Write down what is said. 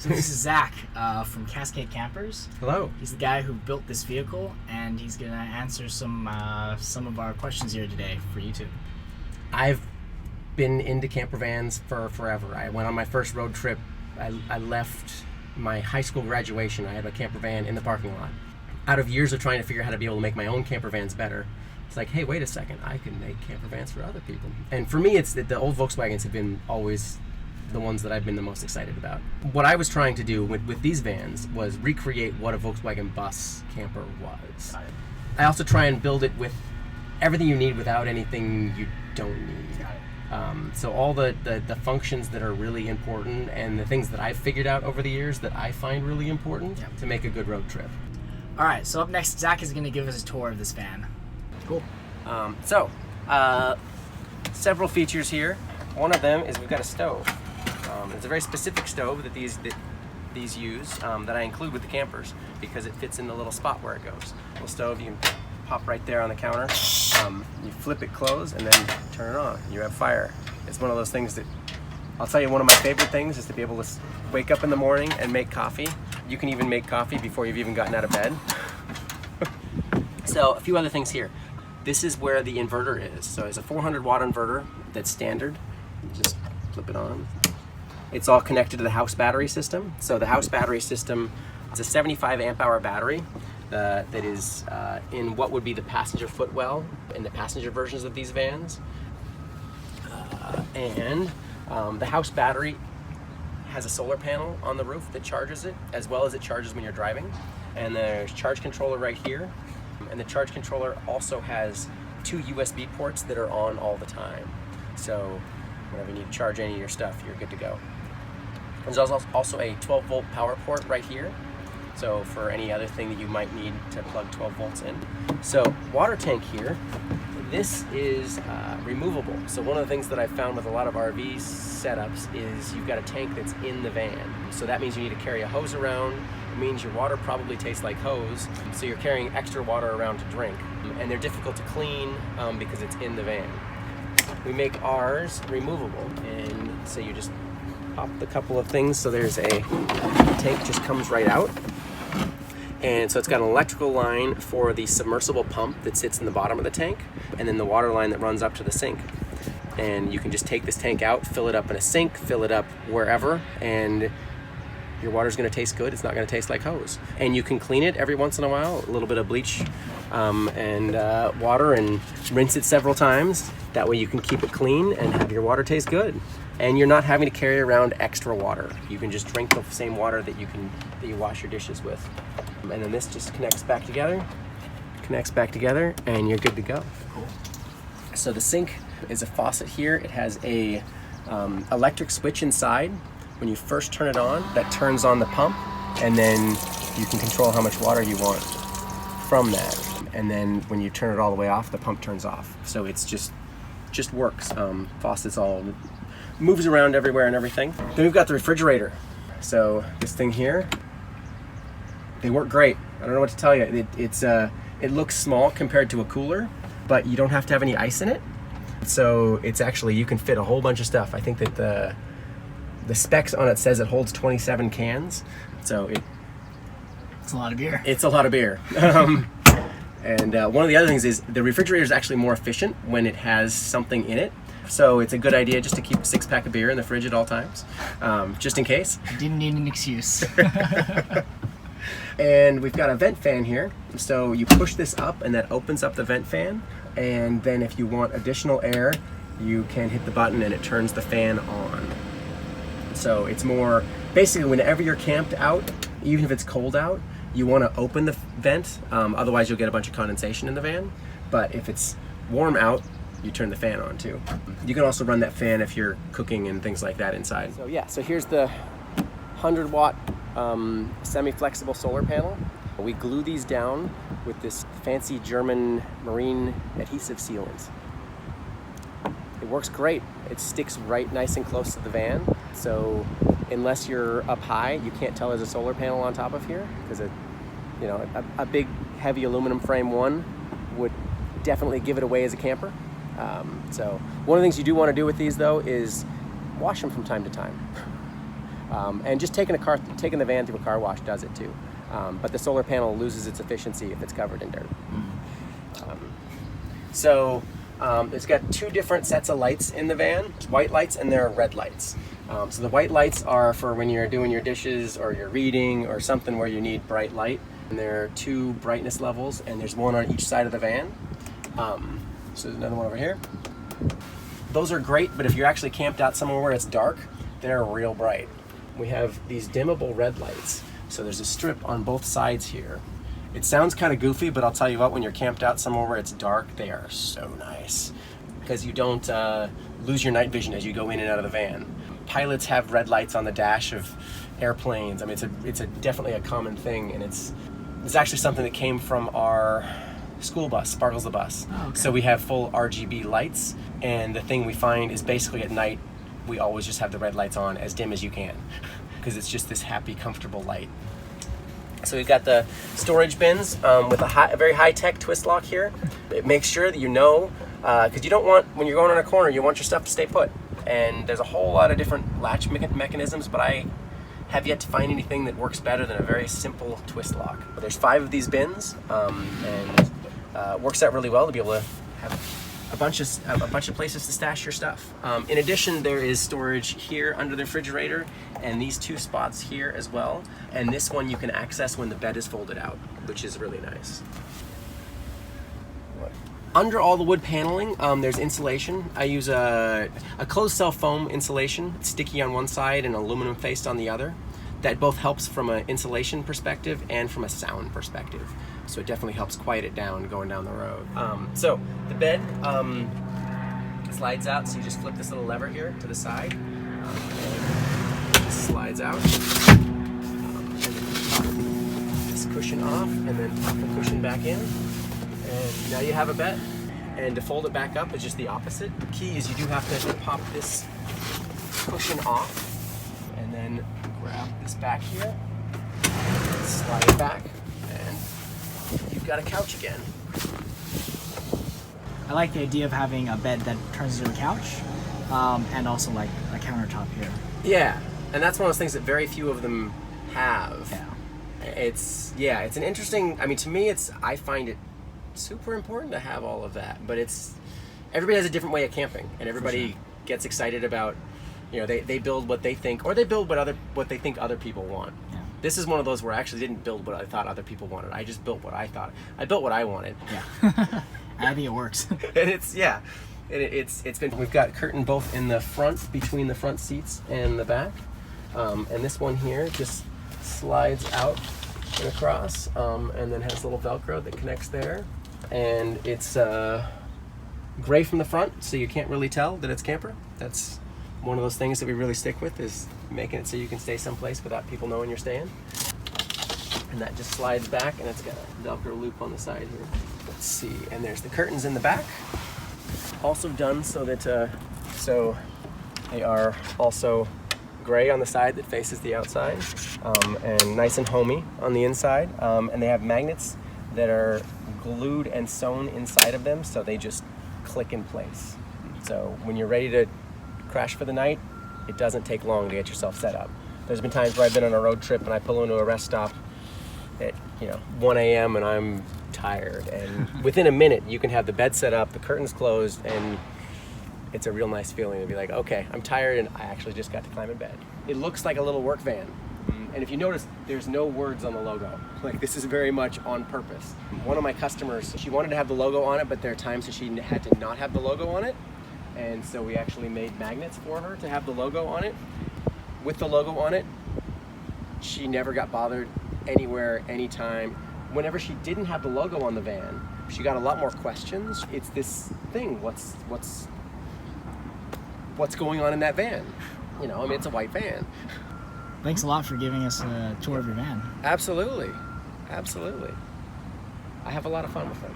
So this is Zach from Cascade Campers. Hello. He's the guy who built this vehicle, and he's going to answer some of our questions here today for you two. I've been into camper vans for forever. I went on my first road trip. I left my high school graduation. I had a camper van in the parking lot. Out of years of trying to figure out how to be able to make my own camper vans better, it's like, hey, wait a second, I can make camper vans for other people. And for me, it's that the old Volkswagens have been always the ones that I've been the most excited about. What I was trying to do with these vans was recreate what a Volkswagen bus camper was. I also try and build it with everything you need without anything you don't need. So all the functions that are really important and the things that I've figured out over the years that I find really important to make a good road trip. All right, so up next, Zach is going to give us a tour of this van. Cool. Several features here. One of them is we've got a stove. It's a very specific stove that these use that I include with the campers because it fits in the little spot where it goes. Little stove you can pop right there on the counter. You flip it closed and then turn it on. You have fire. It's one of those things that I'll tell you, one of my favorite things is to be able to wake up in the morning and make coffee. You can even make coffee before you've even gotten out of bed. So a few other things here. This is where the inverter is. So it's a 400 watt inverter that's standard. Just flip it on. It's all connected to the house battery system. So the house battery system is a 75 amp hour battery that is in what would be the passenger footwell in the passenger versions of these vans. The house battery has a solar panel on the roof that charges it, as well as it charges when you're driving. And there's charge controller right here. And the charge controller also has 2 USB ports that are on all the time. So whenever you need to charge any of your stuff, you're good to go. There's also a 12 volt power port right here. So for any other thing that you might need to plug 12 volts in. So water tank here, this is removable. So one of the things that I've found with a lot of RV setups is you've got a tank that's in the van. So that means you need to carry a hose around. It means your water probably tastes like hose. So you're carrying extra water around to drink. And they're difficult to clean because it's in the van. We make ours removable. And so you just pop the couple of things. So there's the tank just comes right out. And so it's got an electrical line for the submersible pump that sits in the bottom of the tank, and then the water line that runs up to the sink. And you can just take this tank out, fill it up in a sink, fill it up wherever, and your water's gonna taste good. It's not gonna taste like hose. And you can clean it every once in a while, a little bit of bleach and water, and rinse it several times. That way you can keep it clean and have your water taste good. And you're not having to carry around extra water. You can just drink the same water that you wash your dishes with. And then this just connects back together, and you're good to go. Cool. So the sink is a faucet here. It has a electric switch inside. When you first turn it on, that turns on the pump, and then you can control how much water you want from that. And then when you turn it all the way off, the pump turns off. So it's just works. Faucet's all moves around everywhere and everything. Then we've got the refrigerator. So this thing here, they work great. I don't know what to tell you. It looks small compared to a cooler, but you don't have to have any ice in it. So it's actually, you can fit a whole bunch of stuff. I think that the specs on it says it holds 27 cans. So it's a lot of beer. It's a lot of beer. And one of the other things is the refrigerator is actually more efficient when it has something in it. So it's a good idea just to keep a 6-pack of beer in the fridge at all times, just in case. Didn't need an excuse. And we've got a vent fan here. So you push this up and that opens up the vent fan. And then if you want additional air, you can hit the button and it turns the fan on. So it's more, basically whenever you're camped out, even if it's cold out, you want to open the vent, otherwise you'll get a bunch of condensation in the van. But if it's warm out, you turn the fan on too. You can also run that fan if you're cooking and things like that inside. So yeah, so here's the 100 watt semi-flexible solar panel. We glue these down with this fancy German marine adhesive sealant. It works great. It sticks right nice and close to the van. So unless you're up high, you can't tell there's a solar panel on top of here, because a big heavy aluminum frame one would definitely give it away as a camper. So one of the things you do want to do with these though is wash them from time to time. And just taking the van through a car wash does it too. But the solar panel loses its efficiency if it's covered in dirt. It's got two different sets of lights in the van. There's white lights and there are red lights. So the white lights are for when you're doing your dishes or you're reading or something where you need bright light. And there are two brightness levels, and there's one on each side of the van. So there's another one over here. Those are great, but if you're actually camped out somewhere where it's dark, they're real bright. We have these dimmable red lights. So there's a strip on both sides here. It sounds kind of goofy, but I'll tell you what, when you're camped out somewhere where it's dark, they are so nice because you don't lose your night vision as you go in and out of the van. Pilots have red lights on the dash of airplanes. I mean, it's definitely a common thing, and it's actually something that came from our school bus, Sparkles the bus. Oh, okay. So we have full RGB lights, and the thing we find is basically at night, we always just have the red lights on as dim as you can because it's just this happy, comfortable light. So we've got the storage bins with a very high-tech twist lock here. It makes sure that you know, because you don't want, when you're going on a corner, you want your stuff to stay put. And there's a whole lot of different latch mechanisms, but I have yet to find anything that works better than a very simple twist lock. But there's 5 of these bins, and it works out really well to be able to have a bunch of places to stash your stuff. In addition, there is storage here under the refrigerator and these 2 spots here as well. And this one you can access when the bed is folded out, which is really nice. Under all the wood paneling, there's insulation. I use a closed cell foam insulation, sticky on one side and aluminum faced on the other. That both helps from an insulation perspective and from a sound perspective. So it definitely helps quiet it down going down the road. So the bed slides out, so you just flip this little lever here to the side. And it slides out. And then you pop this cushion off and then pop the cushion back in. And now you have a bed. And to fold it back up is just the opposite. The key is you do have to pop this cushion off and then grab this back here, slide it back, and you've got a couch again. I like the idea of having a bed that turns into a couch, and also like a countertop here. Yeah, and that's one of those things that very few of them have. Yeah. It's an interesting, I mean, to me, I find it super important to have all of that, but everybody has a different way of camping, and everybody gets excited about, they build what they think, or they build what they think other people want. Yeah. This is one of those where I actually didn't build what I thought other people wanted. I just built what I thought. I built what I wanted. Yeah. I think it works. And it's been, we've got curtain both in the front, between the front seats and the back. And this one here just slides out and across, and then has a little Velcro that connects there. And it's gray from the front, so you can't really tell that it's camper. That's one of those things that we really stick with, is making it so you can stay someplace without people knowing you're staying. And that just slides back, and it's got a Velcro loop on the side here. Let's see, and there's the curtains in the back. Also done so that, so they are also gray on the side that faces the outside, and nice and homey on the inside. And they have magnets that are glued and sewn inside of them, so they just click in place. So when you're ready to crash for the night, it doesn't take long to get yourself set up. There's been times where I've been on a road trip and I pull into a rest stop at 1 a.m. and I'm tired, and within a minute you can have the bed set up, the curtains closed, and it's a real nice feeling to be like, okay, I'm tired and I actually just got to climb in bed. It looks like a little work van. And if you notice, there's no words on the logo. Like, this is very much on purpose. One of my customers, she wanted to have the logo on it, but there are times that she had to not have the logo on it. And so we actually made magnets for her to have the logo on it. With the logo on it, she never got bothered anywhere, anytime. Whenever she didn't have the logo on the van, she got a lot more questions. It's this thing, what's going on in that van? It's a white van. Thanks a lot for giving us a tour of your van. Absolutely. I have a lot of fun with them.